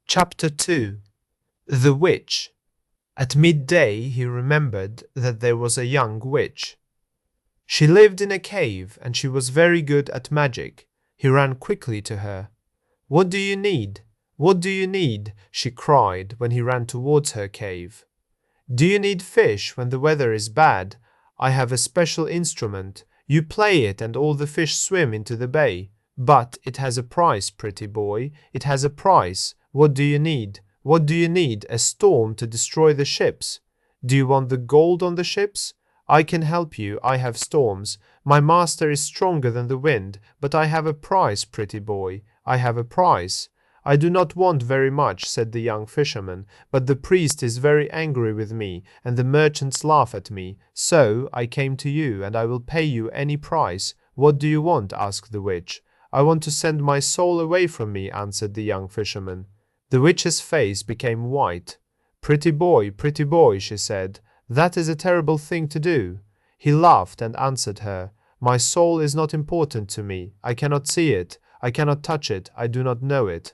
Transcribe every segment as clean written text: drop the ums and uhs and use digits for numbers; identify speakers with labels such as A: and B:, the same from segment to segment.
A: Chapter 2. The Witch. At midday he remembered that there was a young witch. She lived in a cave and she was very good at magic. He ran quickly to her. "What do you need? What do you need?" she cried when he ran towards her cave. "Do you need fish when the weather is bad? I have a special instrument. You play it and all the fish swim into the bay. But it has a price, pretty boy. It has a price. What do you need? What do you need? A storm to destroy the ships? Do you want the gold on the ships? I can help you. I have storms. My master is stronger than the wind, but I have a price, pretty boy. I have a price." "I do not want very much," said the young fisherman, "but the priest is very angry with me, and the merchants laugh at me. So I came to you, and I will pay you any price." "What do you want?" asked the witch. "I want to send my soul away from me," answered the young fisherman. The witch's face became white. Pretty boy, she said, "that is a terrible thing to do." He laughed and answered her, "My soul is not important to me. I cannot see it. I cannot touch it. I do not know it."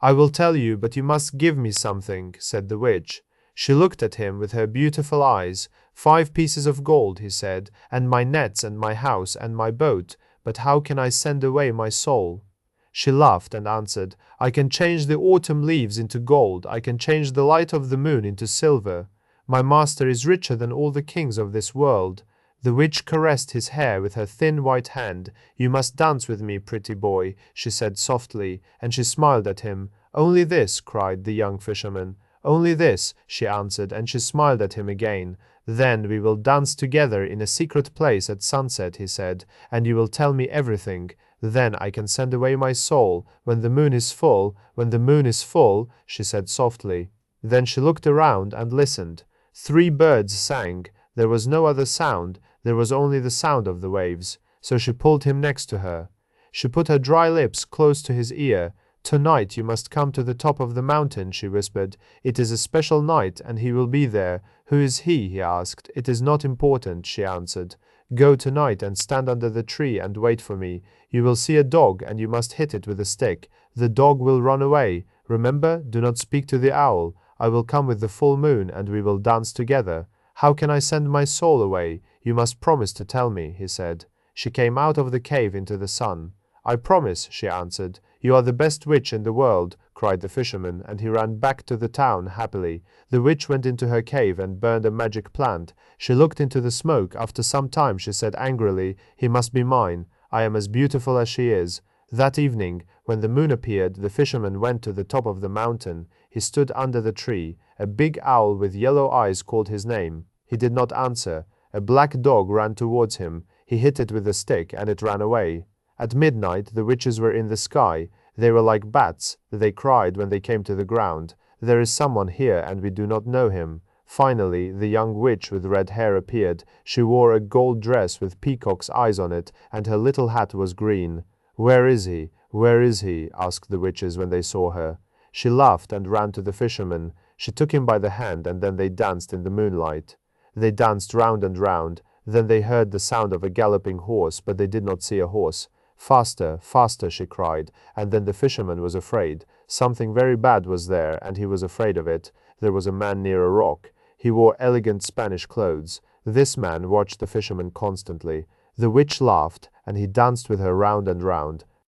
A: "I will tell you, but you must give me something," said the witch. She looked at him with her beautiful eyes. "5 pieces of gold," he said, "and my nets and my house and my boat. But how can I send away my soul?" She laughed and answered, "I can change the autumn leaves into gold. I can change the light of the moon into silver. My master is richer than all the kings of this world." The witch caressed his hair with her thin white hand. "You must dance with me, pretty boy," she said softly, and she smiled at him. "Only this," cried the young fisherman. "Only this," she answered, and she smiled at him again. "Then we will dance together in a secret place at sunset," he said, "and you will tell me everything. Then I can send away my soul. When the moon is full, when the moon is full," she said softly. Then she looked around and listened. 3 birds sang. There was no other sound. There was only the sound of the waves. So she pulled him next to her. She put her dry lips close to his ear. "Tonight you must come to the top of the mountain," she whispered. "It is a special night, and he will be there." "Who is he?" he asked. "It is not important," she answered. "Go tonight and stand under the tree and wait for me. You will see a dog, and you must hit it with a stick. The dog will run away. Remember, do not speak to the owl. I will come with the full moon, and we will dance together." "How can I send my soul away? You must promise to tell me," he said. She came out of the cave into the sun. "I promise," she answered. "You are the best witch in the world," cried the fisherman, and he ran back to the town happily. The witch went into her cave and burned a magic plant. She looked into the smoke. After some time she said angrily, "He must be mine. I am as beautiful as she is." That evening, when the moon appeared, the fisherman went to the top of the mountain. He stood under the tree. A big owl with yellow eyes called his name. He did not answer. A black dog ran towards him. He hit it with a stick, and it ran away. At midnight the witches were in the sky. They were like bats. They cried when they came to the ground. "There is someone here, and we do not know him." Finally, the young witch with red hair appeared. She wore a gold dress with peacock's eyes on it, and her little hat was green. "Where is he? Where is he?" asked the witches when they saw her. She laughed and ran to the fisherman. She took him by the hand, and then they danced in the moonlight. They danced round and round. Then they heard the sound of a galloping horse, but they did not see a horse. "Faster, faster," she cried, and then the fisherman was afraid. Something very bad was there, and he was afraid of it. There was a man near a rock. He wore elegant Spanish clothes. This man watched the fisherman constantly. The witch laughed, and he danced with her round and round.